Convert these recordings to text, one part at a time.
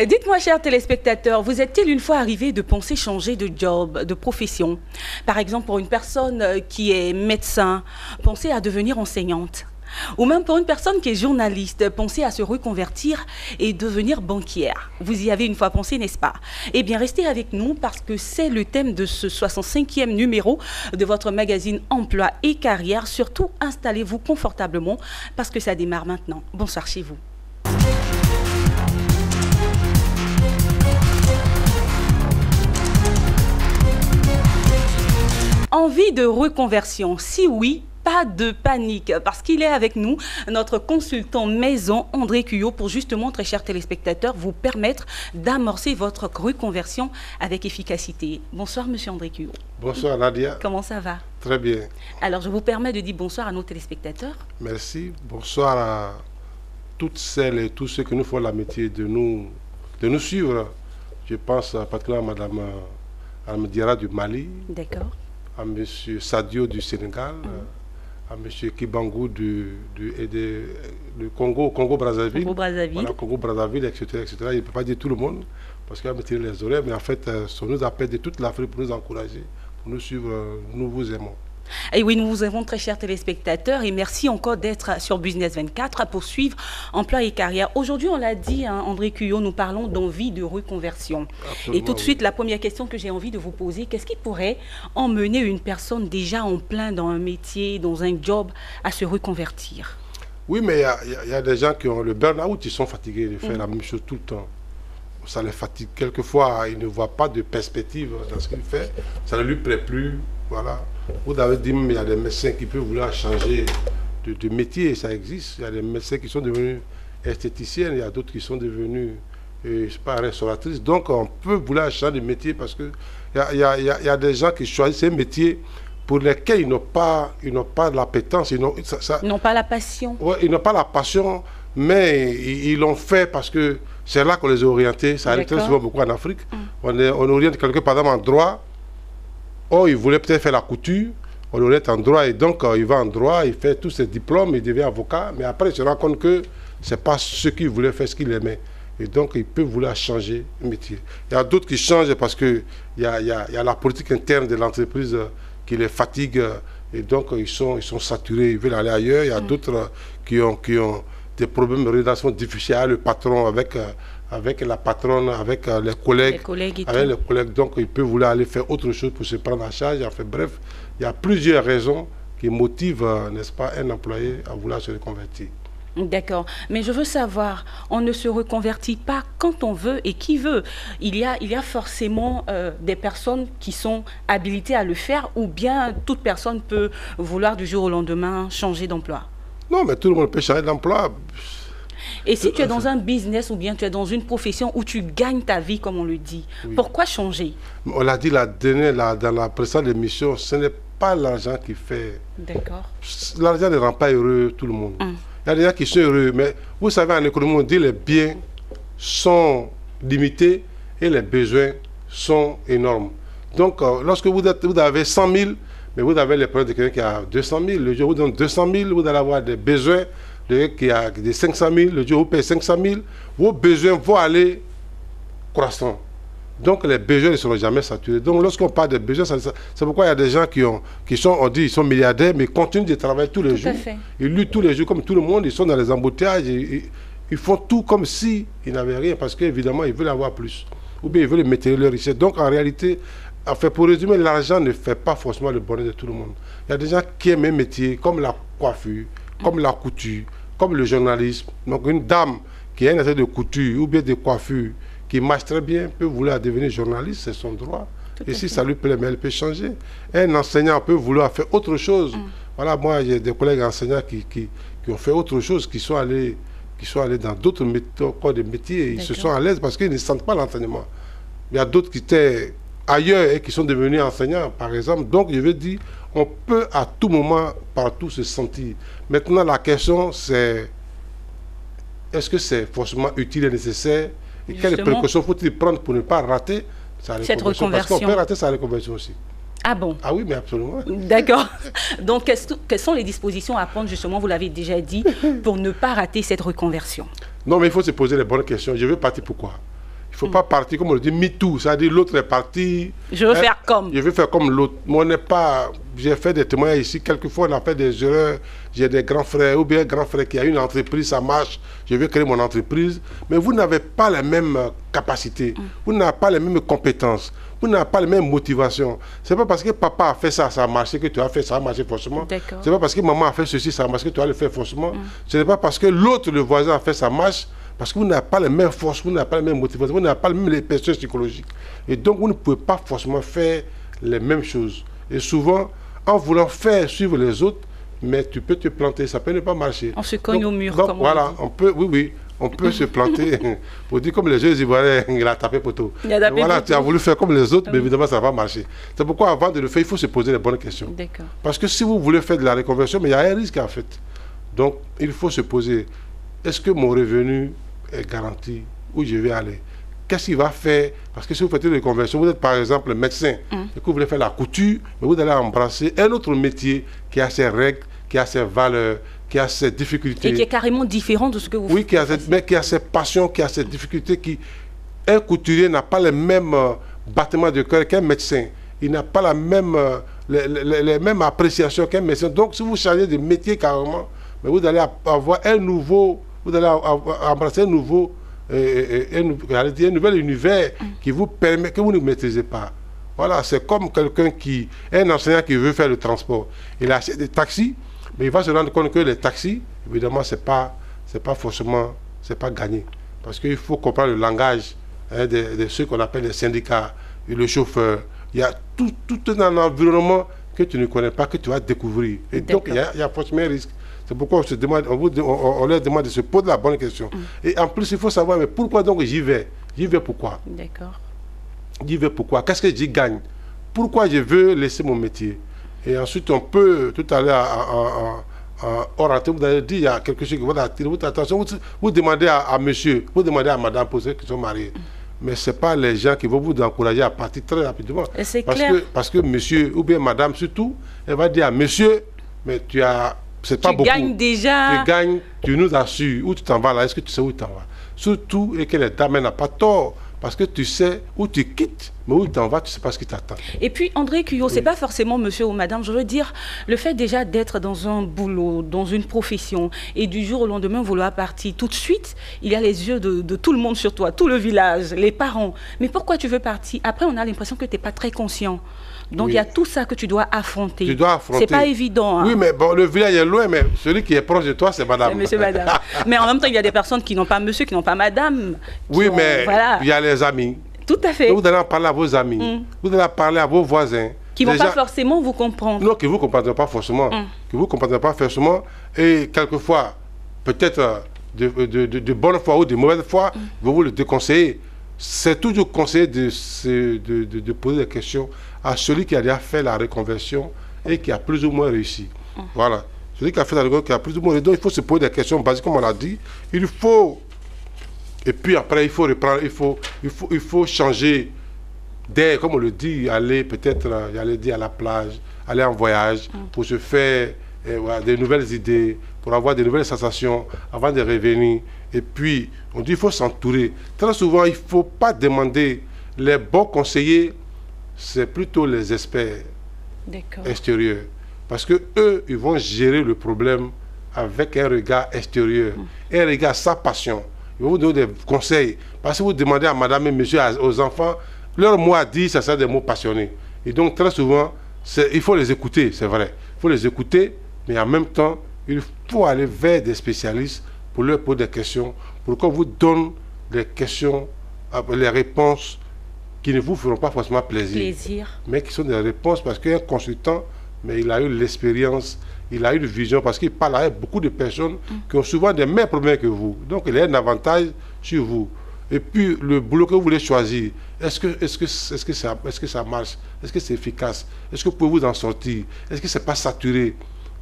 Dites-moi, chers téléspectateurs, vous est-il une fois arrivé de penser changer de job, de profession? Par exemple, pour une personne qui est médecin, penser à devenir enseignante. Ou même pour une personne qui est journaliste, penser à se reconvertir et devenir banquière. Vous y avez une fois pensé, n'est-ce pas? Eh bien, restez avec nous parce que c'est le thème de ce 65e numéro de votre magazine Emploi et Carrière. Surtout, installez-vous confortablement parce que ça démarre maintenant. Bonsoir chez vous. Envie de reconversion? Si oui, pas de panique, parce qu'il est avec nous, notre consultant maison, André Cuyot, pour justement, très chers téléspectateurs, vous permettre d'amorcer votre reconversion avec efficacité. Bonsoir, monsieur André Cuyot. Bonsoir, Nadia. Comment ça va? Très bien. Alors, je vous permets de dire bonsoir à nos téléspectateurs. Merci. Bonsoir à toutes celles et tous ceux qui nous font l'amitié de nous suivre. Je pense particulièrement à Madame Diarra du Mali. D'accord. À M. Sadio du Sénégal, à M. Kibangou du Congo-Brazzaville. Voilà, Congo-Brazzaville, etc., etc. Il ne peut pas dire tout le monde, parce qu'il va me tirer les oreilles, mais en fait, ça nous appelle de toute l'Afrique pour nous encourager, pour nous suivre. Nous vous aimons. Et oui, nous vous aimons, très chers téléspectateurs, et merci encore d'être sur Business 24 pour suivre Emploi et Carrière. Aujourd'hui, on l'a dit, hein, André Cuyot, nous parlons d'envie de reconversion. Absolument, et tout de suite, la première question que j'ai envie de vous poser, qu'est-ce qui pourrait emmener une personne déjà en plein dans un métier, dans un job, à se reconvertir? Oui, mais il y a des gens qui ont le burn-out, ils sont fatigués de faire la même chose tout le temps. Ça les fatigue. Quelquefois, ils ne voient pas de perspective dans ce qu'ils font. Ça ne lui plaît plus. Voilà. Vous avez dit, mais il y a des médecins qui peuvent vouloir changer de métier, ça existe. Il y a des médecins qui sont devenus esthéticiennes, il y a d'autres qui sont devenus, je sais pas, restauratrices. Donc, on peut vouloir changer de métier parce que il y a des gens qui choisissent ces métiers pour lesquels ils n'ont pas de l'appétence. Ils n'ont pas la passion. Ouais, ils n'ont pas la passion, mais ils l'ont fait parce que c'est là qu'on les a orientés. Ça arrive très souvent beaucoup en Afrique. On oriente quelqu'un, par exemple, en droit. Oh, il voulait peut-être faire la couture, on l'oriente en droit, et donc il va en droit, il fait tous ses diplômes, il devient avocat, mais après il se rend compte que ce n'est pas ce qu'il voulait faire, ce qu'il aimait. Et donc il peut vouloir changer de métier. Il y a d'autres qui changent parce qu'il y a la politique interne de l'entreprise qui les fatigue, et donc ils sont saturés, ils veulent aller ailleurs. Il y a d'autres qui ont des problèmes de relation difficiles avec le patron, avec la patronne, avec les collègues, donc il peut vouloir aller faire autre chose pour se prendre en charge. Enfin, bref, il y a plusieurs raisons qui motivent, n'est-ce pas, un employé à vouloir se reconvertir. D'accord, mais je veux savoir, on ne se reconvertit pas quand on veut et qui veut. Il y a forcément des personnes qui sont habilitées à le faire, ou bien toute personne peut vouloir du jour au lendemain changer d'emploi? Non, mais tout le monde peut changer d'emploi. Et si tu es dans un business ou bien tu es dans une profession où tu gagnes ta vie, comme on le dit, pourquoi changer? On l'a dit dans la précédente émission, ce n'est pas l'argent qui fait. D'accord. L'argent ne rend pas heureux tout le monde. Il y a des gens qui sont heureux, mais vous savez, en économie, on dit les biens sont limités et les besoins sont énormes. Donc, lorsque vous avez 100 000, mais vous avez les problèmes de quelqu'un qui a 200 000, le jour où vous donnez 200 000, vous allez avoir des besoins qui a des 500 000, le jour où vous payez 500 000, vos besoins vont aller croissant. Donc les besoins ne seront jamais saturés. Donc lorsqu'on parle de besoins, c'est pourquoi il y a des gens on dit ils sont milliardaires, mais ils continuent de travailler tous les jours. Ils luttent tous les jours comme tout le monde, ils sont dans les embouteillages, ils font tout comme s'ils n'avaient rien, parce qu'évidemment ils veulent avoir plus. Ou bien ils veulent mettre leur richesse. Donc en réalité, pour résumer, l'argent ne fait pas forcément le bonheur de tout le monde. Il y a des gens qui aiment un métier comme la coiffure, comme la couture, comme le journalisme. Donc une dame qui a une affaire de couture ou bien de coiffure qui marche très bien peut vouloir devenir journaliste, c'est son droit. Et si ça lui plaît, mais elle peut changer. Un enseignant peut vouloir faire autre chose. Voilà, moi j'ai des collègues enseignants qui ont fait autre chose, qui sont allés dans d'autres corps de métiers et ils se sont à l'aise parce qu'ils ne sentent pas l'enseignement. Il y a d'autres qui étaient ailleurs et qui sont devenus enseignants, par exemple. Donc je veux dire, on peut à tout moment, partout, se sentir. Maintenant, la question, c'est est-ce que c'est forcément utile et nécessaire? Et quelles précautions faut-il prendre pour ne pas rater cette reconversion? Parce qu'on peut rater sa reconversion aussi. Ah bon? Ah oui, mais absolument. D'accord. Donc, quelles sont les dispositions à prendre, justement, vous l'avez déjà dit, pour ne pas rater cette reconversion? Non, mais il faut se poser les bonnes questions. Je veux partir pourquoi? ne faut pas partir, comme on le dit, me too. C'est-à-dire l'autre est parti. Je veux faire comme. Je veux faire comme l'autre. Moi, on n'est pas... J'ai fait des témoignages ici. Quelquefois, on a fait des erreurs. J'ai des grands frères ou bien un grand frère qui a une entreprise, ça marche. Je veux créer mon entreprise. Mais vous n'avez pas les mêmes capacités. Vous n'avez pas les mêmes compétences. Vous n'avez pas les mêmes motivations. C'est pas parce que papa a fait ça, ça a marché, que tu as fait ça, a marché forcément. C'est pas parce que maman a fait ceci, ça a marché, que tu vas le faire forcément. Ce n'est pas parce que l'autre, le voisin, a fait ça, marche. Parce que vous n'avez pas les mêmes forces, vous n'avez pas les mêmes motivations, vous n'avez pas les mêmes personnes psychologiques. Et donc, vous ne pouvez pas forcément faire les mêmes choses. Et souvent, en voulant faire suivre les autres, mais tu peux te planter, ça peut ne pas marcher. On se cogne au mur, donc, comme voilà, on peut, oui, on peut se planter. Pour dire comme les jeux ivoiriens, il a tapé poteau. Voilà, tu as voulu faire comme les autres, mais évidemment, ça ne va pas marcher. C'est pourquoi, avant de le faire, il faut se poser les bonnes questions. Parce que si vous voulez faire de la reconversion, mais il y a un risque en fait. Donc, il faut se poser, est-ce que mon revenu est garanti, où je vais aller? Qu'est-ce qu'il va faire? Parce que si vous faites une reconversion, vous êtes par exemple médecin, et que vous voulez faire la couture, mais vous allez embrasser un autre métier qui a ses règles, qui a ses valeurs, qui a ses difficultés. Et qui est carrément différent de ce que vous faites. Oui, mais qui a ses passions, qui a ses difficultés. Un couturier n'a pas les mêmes battements de cœur qu'un médecin. Il n'a pas la même, les mêmes appréciations qu'un médecin. Donc si vous changez de métier carrément, mais vous allez avoir un nouveau... Vous allez embrasser un nouveau, un nouvel univers qui vous permet, que vous ne maîtrisez pas. Voilà, c'est comme quelqu'un un enseignant qui veut faire le transport. Il a des taxis, mais il va se rendre compte que les taxis, évidemment, c'est pas forcément, c'est pas gagné. Parce qu'il faut comprendre le langage de ceux qu'on appelle les syndicats, et le chauffeur. Il y a tout un environnement que tu ne connais pas, que tu vas découvrir. Et donc, il y a forcément un risque. C'est pourquoi on leur demande de se poser la bonne question. Et en plus, il faut savoir, mais pourquoi donc j'y vais? J'y vais pourquoi? D'accord. J'y vais pourquoi? Qu'est-ce que j'y gagne? Pourquoi je veux laisser mon métier? Et ensuite, on peut, tout à l'heure, hors antenne, vous avez dit, il y a quelque chose qui va attirer votre attention. Vous demandez à monsieur, vous demandez à madame pour ceux qui sont mariés. Mais ce n'est pas les gens qui vont vous encourager à partir très rapidement. C'est clair. Parce que monsieur, ou bien madame surtout, elle va dire à monsieur, mais tu as... C'est pas beaucoup. Tu gagnes déjà. Tu gagnes, tu nous assures. Où tu t'en vas là? Est-ce que tu sais où tu t'en vas? Surtout, et que les dames n'ont pas tort. Parce que tu sais où tu quittes, mais où tu t'en vas, tu ne sais pas ce qui t'attend. Et puis, André Cuillot, ce n'est pas forcément monsieur ou madame. Je veux dire, le fait déjà d'être dans un boulot, dans une profession, et du jour au lendemain vouloir partir, tout de suite, il y a les yeux de tout le monde sur toi, tout le village, les parents. Mais pourquoi tu veux partir? Après, on a l'impression que tu n'es pas très conscient. Donc, il y a tout ça que tu dois affronter. Tu dois affronter. C'est pas évident. Hein. Oui, mais bon, le village est loin, mais celui qui est proche de toi, c'est madame. C'est monsieur, madame. Mais en même temps, il y a des personnes qui n'ont pas monsieur, qui n'ont pas madame. Oui, mais il y a les amis. Tout à fait. Donc, vous allez en parler à vos amis. Vous allez en parler à vos voisins. Qui ne vont pas forcément vous comprendre. Non, qui ne vous comprendront pas forcément. Qui vous comprendront pas forcément. Et quelquefois, peut-être de bonne foi ou de mauvaise foi, vous vous le déconseillez. C'est toujours conseillé de poser des questions à celui qui a déjà fait la reconversion et qui a plus ou moins réussi. Voilà. Celui qui a fait la reconversion, qui a plus ou moins réussi. Donc, il faut se poser des questions basiques, comme on l'a dit. Il faut... Et puis après, il faut reprendre, il faut changer d'air, comme on le dit, aller peut-être, j'allais dire à la plage, aller en voyage, pour se faire des nouvelles idées, pour avoir des nouvelles sensations avant de revenir. Et puis, on dit qu'il faut s'entourer. Très souvent, il ne faut pas demander les bons conseillers, c'est plutôt les experts extérieurs. Parce que eux, ils vont gérer le problème avec un regard extérieur, un regard sans passion. Ils vont vous donner des conseils. Parce que vous demandez à madame et monsieur, aux enfants, leur mot à dire, ça sert des mots passionnés. Et donc, très souvent, il faut les écouter, c'est vrai. Il faut les écouter, mais en même temps, il faut aller vers des spécialistes pour leur poser des questions, pour qu'on vous donne des questions, les réponses qui ne vous feront pas forcément plaisir. Mais qui sont des réponses parce qu'un consultant, mais il a eu l'expérience, il a eu une vision, parce qu'il parle avec beaucoup de personnes qui ont souvent des mêmes problèmes que vous. Donc, il a un avantage sur vous. Et puis, le boulot que vous voulez choisir, est-ce que ça marche? Est-ce que c'est efficace? Est-ce que vous pouvez vous en sortir? Est-ce que ce n'est pas saturé?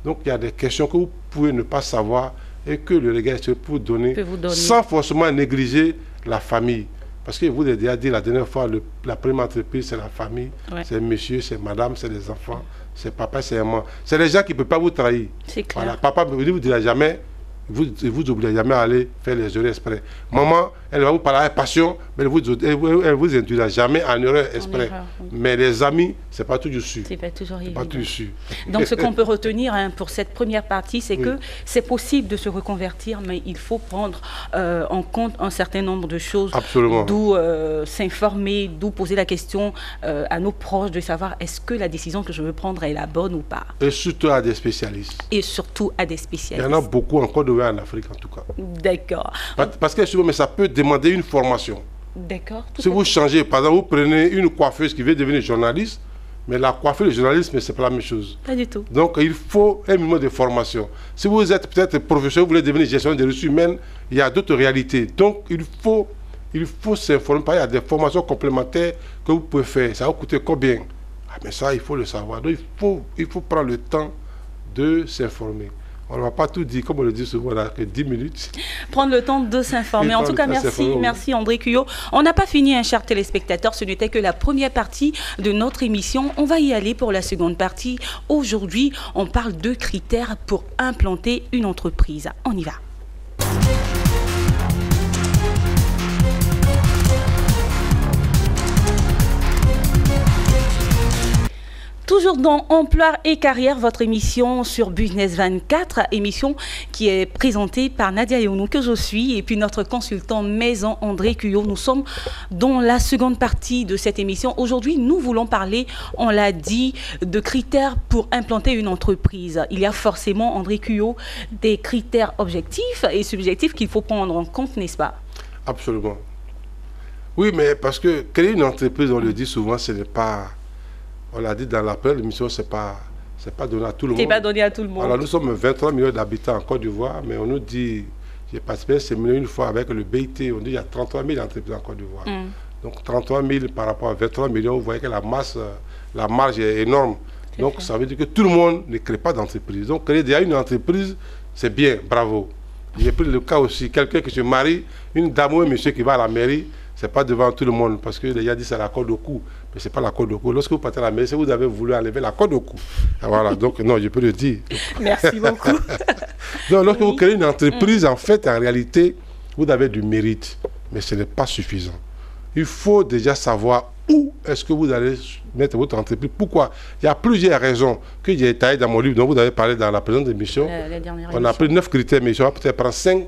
Donc, il y a des questions que vous pouvez ne pas savoir et que le regard peut vous donner, sans forcément négliger la famille. Parce que vous l'avez déjà dit la dernière fois, la première entreprise, c'est la famille, c'est monsieur, c'est madame, c'est les enfants, c'est papa, c'est maman. C'est les gens qui ne peuvent pas vous trahir. C'est clair. Voilà. Papa ne vous dira jamais, vous obligez jamais à aller faire les erreurs exprès. Maman, elle va vous parler avec passion, mais elle vous induira jamais en erreur exprès. Oui. Mais les amis, c'est pas toujours sûr. C'est pas toujours évident. Pas toujours sûr. Donc ce qu'on peut retenir pour cette première partie, c'est que c'est possible de se reconvertir, mais il faut prendre en compte un certain nombre de choses. Absolument. D'où s'informer, d'où poser la question à nos proches de savoir est-ce que la décision que je veux prendre est la bonne ou pas. Et surtout à des spécialistes. Et surtout à des spécialistes. Il y en a beaucoup encore de en Afrique en tout cas. D'accord. Parce que souvent, mais ça peut demander une formation. D'accord. Si vous changez, par exemple, vous prenez une coiffeuse qui veut devenir journaliste, mais la coiffure et le journalisme, c'est pas la même chose. Pas du tout. Donc, il faut un minimum de formation. Si vous êtes peut-être professeur, vous voulez devenir gestionnaire des ressources humaines, il y a d'autres réalités. Donc, il faut s'informer. Il y a des formations complémentaires que vous pouvez faire. Ça va vous coûter combien? Ah, mais ça, il faut le savoir. Donc, il faut prendre le temps de s'informer. On ne va pas tout dire, comme on le dit souvent, là, que 10 minutes. Prendre le temps de s'informer. En tout cas, merci André Cuyo. On n'a pas fini, chers téléspectateurs. Ce n'était que la première partie de notre émission. On va y aller pour la seconde partie. Aujourd'hui, on parle de critères pour implanter une entreprise. On y va. Toujours dans Emploi et Carrière, votre émission sur Business 24, émission qui est présentée par Nadia Yonou, que je suis, et puis notre consultant maison André Cuyo. Nous sommes dans la seconde partie de cette émission. Aujourd'hui, nous voulons parler, on l'a dit, de critères pour implanter une entreprise. Il y a forcément, André Cuyo, des critères objectifs et subjectifs qu'il faut prendre en compte, n'est-ce pas? Absolument. Oui, mais parce que créer une entreprise, on le dit souvent, ce n'est pas... On l'a dit dans la première émission, ce n'est pas donné à tout le monde. C'est pas donné à tout le monde. Alors nous sommes 23 millions d'habitants en Côte d'Ivoire, mais on nous dit, j'ai participé à un séminaire une fois avec le BIT, on dit qu'il y a 33 000 entreprises en Côte d'Ivoire. Donc 33 000 par rapport à 23 millions, vous voyez que la marge est énorme. Donc ça veut dire que tout le monde ne crée pas d'entreprise. Donc créer déjà une entreprise, c'est bien, bravo. J'ai pris le cas aussi, quelqu'un qui se marie, une dame ou un monsieur qui va à la mairie, ce n'est pas devant tout le monde, parce que les gens disent c'est la corde au cou, mais ce n'est pas la corde au cou. Lorsque vous partez à la mairie, si vous avez voulu enlever la corde au cou, voilà, donc non, je peux le dire. Merci beaucoup. Donc lorsque vous créez une entreprise, en fait, en réalité, vous avez du mérite, mais ce n'est pas suffisant. Il faut déjà savoir où est-ce que vous allez mettre votre entreprise. Pourquoi? Il y a plusieurs raisons que j'ai détaillées dans mon livre, dont vous avez parlé dans la présente émission. On a pris 9 critères, mais je vais peut-être prendre 5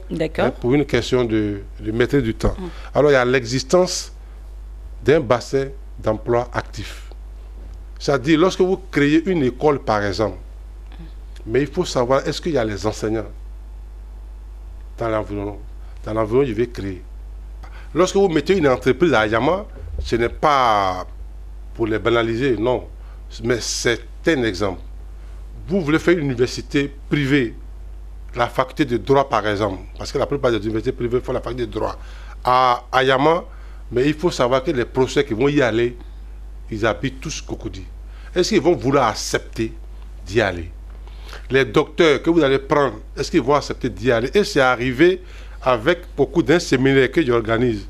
pour une question de maîtrise du temps. Alors, il y a l'existence d'un bassin d'emploi actif. C'est-à-dire, lorsque vous créez une école, par exemple, mais il faut savoir, est-ce qu'il y a les enseignants dans l'environnement? Dans l'environnement, je vais créer. Lorsque vous mettez une entreprise à Ayama, ce n'est pas pour les banaliser, non. Mais c'est un exemple. Vous voulez faire une université privée, la faculté de droit par exemple, parce que la plupart des universités privées font la faculté de droit. À Ayama, mais il faut savoir que les professeurs qui vont y aller, ils habitent tous Cocody. Est-ce qu'ils vont vouloir accepter d'y aller? Les docteurs que vous allez prendre, est-ce qu'ils vont accepter d'y aller? Et c'est arrivé avec beaucoup d'un séminaire que j'organise.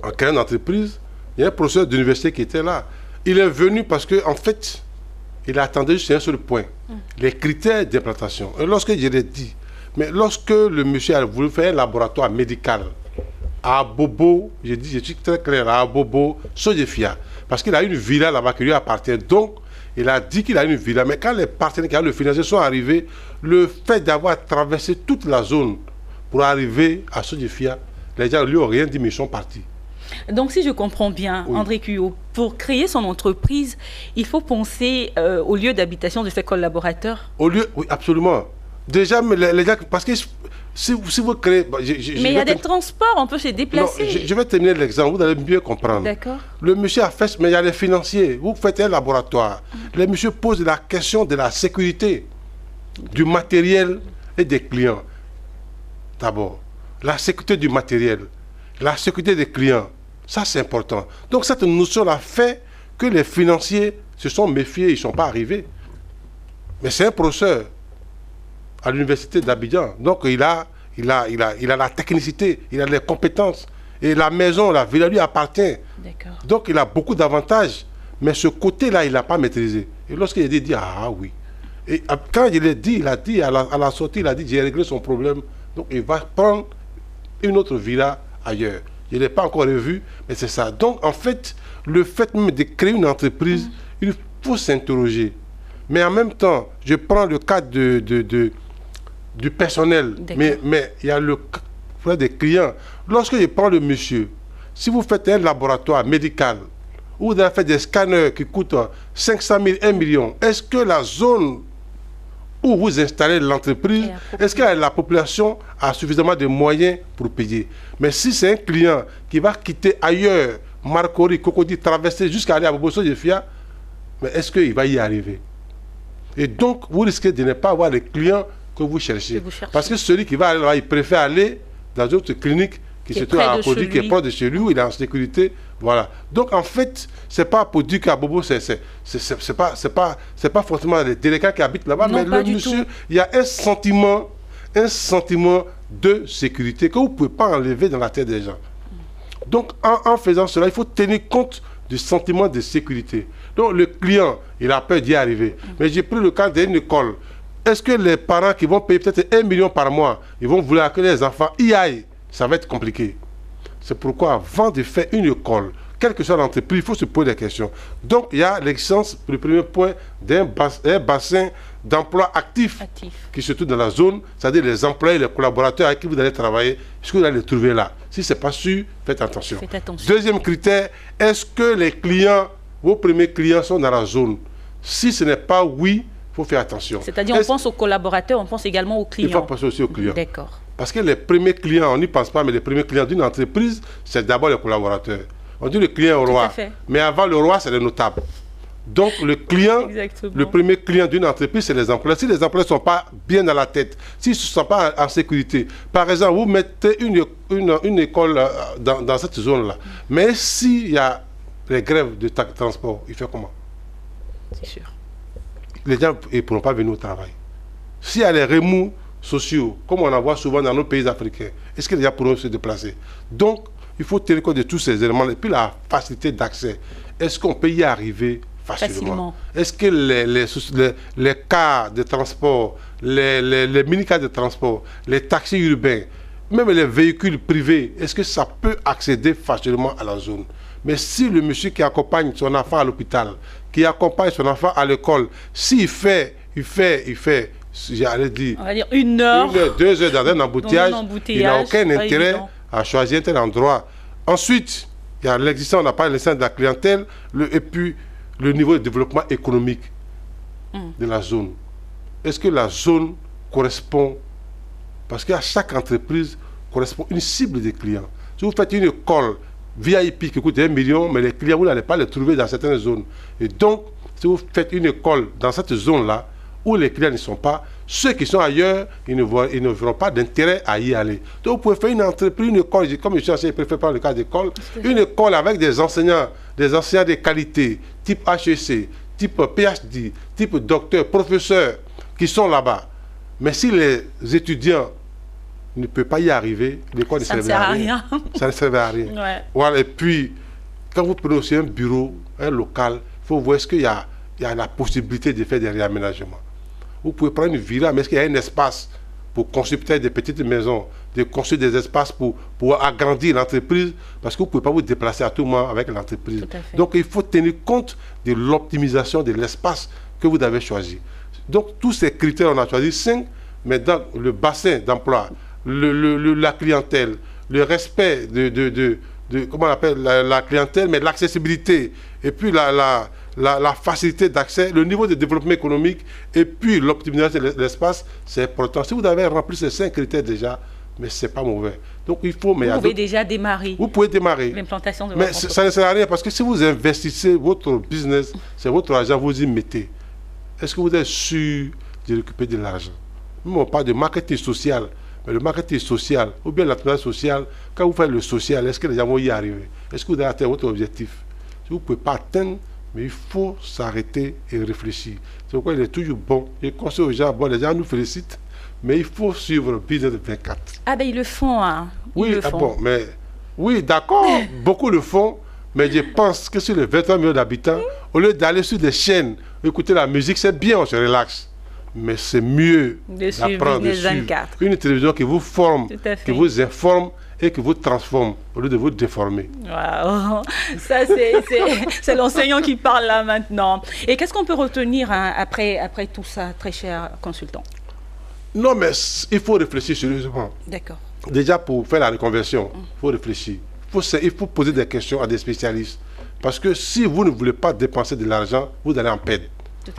En créant une entreprise, il y a un professeur d'université qui était là. Il est venu parce qu'en fait, il attendait juste un seul point, les critères d'implantation. Et lorsque je l'ai dit, mais lorsque le monsieur a voulu faire un laboratoire médical à Bobo, j'ai dit, je suis très clair, à Bobo, Sojefia, parce qu'il a une villa là-bas qui lui appartient. Donc, il a dit qu'il a une villa, mais quand les partenaires qui ont le financier sont arrivés, le fait d'avoir traversé toute la zone pour arriver à Sojefia, les gens ne lui ont rien dit, mais ils sont partis. Donc, si je comprends bien, oui, André Cuyo, pour créer son entreprise, il faut penser au lieu d'habitation de ses collaborateurs. Au lieu, oui, absolument. Déjà, mais les gens, parce que si vous créez... mais il y a des transports, on peut se déplacer. Non, je vais terminer l'exemple, vous allez mieux comprendre. D'accord. Le monsieur a fait, mais il y a les financiers. Vous faites un laboratoire. Le monsieur pose la question de la sécurité du matériel et des clients. D'abord, la sécurité du matériel, la sécurité des clients. Ça, c'est important. Donc, cette notion-là fait que les financiers se sont méfiés, ils ne sont pas arrivés. Mais c'est un professeur à l'université d'Abidjan. Donc, il a la technicité, il a les compétences. Et la maison, la villa lui appartient. Donc, il a beaucoup d'avantages. Mais ce côté-là, il n'a pas maîtrisé. Et lorsqu'il a dit, ah oui. Et quand il est dit, il a dit à la sortie, il a dit j'ai réglé son problème. Donc il va prendre une autre villa ailleurs. Il n'est pas encore revu, mais c'est ça. Donc en fait, le fait même de créer une entreprise, il faut s'interroger. Mais en même temps, je prends le cas du personnel, mais il y a le cas des clients. Lorsque je prends le monsieur, si vous faites un laboratoire médical, ou vous avez fait des scanners qui coûtent 500 000, 1 million, est-ce que la zone où vous installez l'entreprise, est-ce que la population a suffisamment de moyens pour payer? Mais si c'est un client qui va quitter ailleurs, Marcory, Cocody, traverser jusqu'à aller à Bobosso de Fia, mais est-ce qu'il va y arriver? Et donc, vous risquez de ne pas avoir les clients que vous cherchez. Parce que celui qui va aller là, il préfère aller dans une autre clinique qui se trouve à Cocody, qui est proche de chez lui, où il est en sécurité. Voilà. Donc, en fait, ce n'est pas pour dire qu'à Bobo, c'est pas forcément les délinquants qui habitent là-bas, mais le monsieur, il y a un sentiment de sécurité que vous ne pouvez pas enlever dans la tête des gens. Donc, en faisant cela, il faut tenir compte du sentiment de sécurité. Donc, le client, il a peur d'y arriver. Mais j'ai pris le cas d'une école. Est-ce que les parents qui vont payer peut-être 1 million par mois, ils vont vouloir que les enfants y aillent? Ça va être compliqué. C'est pourquoi, avant de faire une école, quelle que soit l'entreprise, il faut se poser des questions. Donc, il y a l'existence, le premier point, d'un bassin d'emploi actif qui se trouve dans la zone, c'est-à-dire les employés, les collaborateurs avec qui vous allez travailler, est-ce que vous allez les trouver là? Si ce n'est pas sûr, faites attention. Deuxième critère, est-ce que les clients, vos premiers clients sont dans la zone? Si ce n'est pas oui, il faut faire attention. C'est-à-dire, on pense aux collaborateurs, on pense également aux clients. Il faut penser aussi aux clients. D'accord. Parce que les premiers clients, on n'y pense pas, mais les premiers clients d'une entreprise, c'est d'abord les collaborateurs. On dit le client au roi, mais avant le roi, c'est le notable. Donc le client, le premier client d'une entreprise, c'est les employés. Si les employés ne sont pas bien dans la tête, s'ils ne sont pas en sécurité, par exemple, vous mettez une école dans cette zone-là, mais s'il y a les grèves de transport, il fait comment? C'est sûr. Les gens ne pourront pas venir au travail. S'il y a les remous sociaux, comme on en voit souvent dans nos pays africains, est-ce que les gens pourront se déplacer? Donc, il faut tenir compte de tous ces éléments. Et puis la facilité d'accès. Est-ce qu'on peut y arriver facilement? Est-ce que les cars de transport, les mini-cars de transport, les taxis urbains, même les véhicules privés, est-ce que ça peut accéder facilement à la zone? Mais si le monsieur qui accompagne son enfant à l'hôpital, qui accompagne son enfant à l'école, s'il fait, j'allais dire, on va dire 1 heure, 2 heures dans un embouteillage, il n'a aucun intérêt à choisir un tel endroit. Ensuite, il y a l'existence, on n'a pas l'existence de la clientèle, et puis le niveau de développement économique de la zone. Est-ce que la zone correspond, parce qu'à chaque entreprise correspond une cible de clients. Si vous faites une école VIP qui coûte 1 million, mais les clients, vous n'allez pas les trouver dans certaines zones. Et donc, si vous faites une école dans cette zone-là, où les clients ne sont pas, ceux qui sont ailleurs, ils ne verront pas d'intérêt à y aller. Donc vous pouvez faire une entreprise, une école, comme je suis ancien, je préfère prendre le cas d'école, une école avec des enseignants de qualité, type HEC, type PhD, type docteur, professeur, qui sont là-bas. Mais si les étudiants ne peuvent pas y arriver, l'école ne servait à rien. Ça ne servait à rien. Ouais. Voilà. Et puis, quand vous prenez aussi un bureau, un local, il faut voir est-ce qu'il y a la possibilité de faire des réaménagements. Vous pouvez prendre une villa, mais est-ce qu'il y a un espace pour construire peut-être des petites maisons, de construire des espaces pour agrandir l'entreprise, parce que vous ne pouvez pas vous déplacer à tout moment avec l'entreprise. Donc il faut tenir compte de l'optimisation de l'espace que vous avez choisi. Donc tous ces critères, on a choisi 5, mais dans le bassin d'emploi, la clientèle, le respect comment on appelle la clientèle, mais l'accessibilité, et puis la facilité d'accès, le niveau de développement économique et puis l'optimisation de l'espace, c'est important. Si vous avez rempli ces 5 critères déjà, mais ce n'est pas mauvais. Donc il faut... Vous pouvez déjà démarrer. Vous pouvez démarrer. L'implantation de votre entreprise. Mais ça ne sert à rien parce que si vous investissez votre business, c'est votre argent, vous y mettez. Est-ce que vous êtes sûr de récupérer de l'argent? Nous, on parle de marketing social. Mais le marketing social, ou bien l'entrepreneuriat social, quand vous faites le social, est-ce que les gens vont y arriver? Est-ce que vous avez atteint votre objectif? Si vous ne pouvez pas atteindre, mais il faut s'arrêter et réfléchir. C'est pourquoi il est toujours bon. Je conseille aux gens, bon, les gens nous félicitent, mais il faut suivre le business de 24. Ah ben ils le font, hein. Oui, bon, mais oui, d'accord, beaucoup le font, mais je pense que sur les 23 millions d'habitants, au lieu d'aller sur des chaînes, écouter la musique, c'est bien, on se relaxe. mais c'est mieux d'apprendre de suivre une télévision qui vous forme, qui vous informe et qui vous transforme au lieu de vous déformer. Wow. Ça, c'est l'enseignant qui parle là maintenant. Et qu'est-ce qu'on peut retenir après tout ça, très cher consultant? Non, mais il faut réfléchir sérieusement. D'accord. Déjà, pour faire la reconversion, il faut réfléchir. Il faut poser des questions à des spécialistes. Parce que si vous ne voulez pas dépenser de l'argent, vous allez en perdre.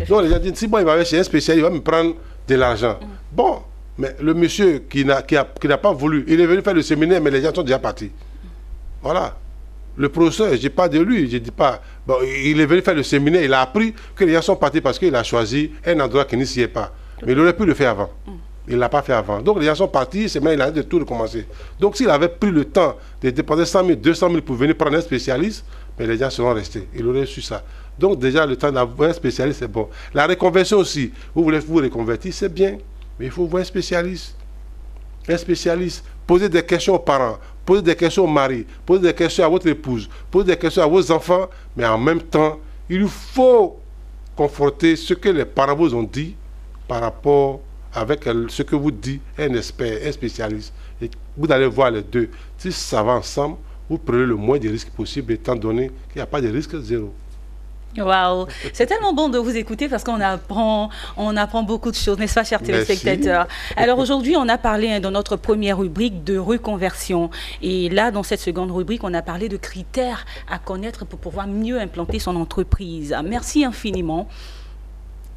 Donc les gens disent, si moi il va aller chez un spécialiste, il va me prendre de l'argent. Bon, mais le monsieur qui n'a pas voulu, il est venu faire le séminaire, mais les gens sont déjà partis. Voilà. Le professeur, je ne dis pas de lui, je dis pas. Bon, il est venu faire le séminaire, il a appris que les gens sont partis parce qu'il a choisi un endroit qui n'y s'y est pas. Mais il aurait pu le faire avant. Il ne l'a pas fait avant. Donc les gens sont partis, c'est maintenant il a de tout recommencer. Donc s'il avait pris le temps de dépenser 100 000, 200 000 pour venir prendre un spécialiste, mais les gens seront restés. Il aurait su ça. Donc déjà, le temps d'avoir un spécialiste, c'est bon. La reconversion aussi, vous voulez vous reconvertir, c'est bien. Mais il faut voir un spécialiste. Un spécialiste. Posez des questions aux parents, posez des questions au mari, posez des questions à votre épouse, posez des questions à vos enfants, mais en même temps, il faut conforter ce que les parents vous ont dit par rapport avec ce que vous dit un expert, un spécialiste. Et vous allez voir les deux. Si ça va ensemble, vous prenez le moins de risques possible, étant donné qu'il n'y a pas de risque zéro. Waouh, c'est tellement bon de vous écouter parce qu'on apprend beaucoup de choses, n'est-ce pas, chers téléspectateurs? Alors aujourd'hui, on a parlé dans notre première rubrique de reconversion. Et là, dans cette seconde rubrique, on a parlé de critères à connaître pour pouvoir mieux implanter son entreprise. Merci infiniment.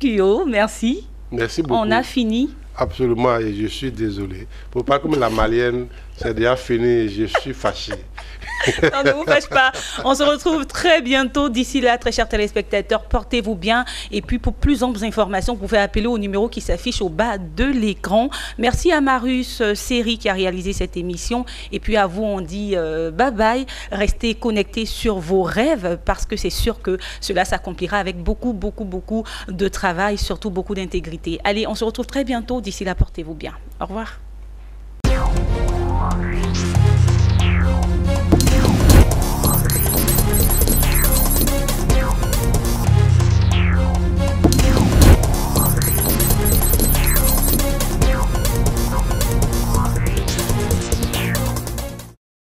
Kyo, merci. Merci beaucoup. On a fini. Absolument, et je suis désolé. Pour pas comme la malienne, c'est déjà fini, je suis fâché. Non, ne vous fâchez pas. On se retrouve très bientôt. D'ici là, très chers téléspectateurs, portez-vous bien. Et puis, pour plus amples informations, vous pouvez appeler au numéro qui s'affiche au bas de l'écran. Merci à Marius Seri qui a réalisé cette émission. Et puis, à vous, on dit bye bye. Restez connectés sur vos rêves parce que c'est sûr que cela s'accomplira avec beaucoup, beaucoup, beaucoup de travail, surtout beaucoup d'intégrité. Allez, on se retrouve très bientôt. D'ici là, portez-vous bien. Au revoir.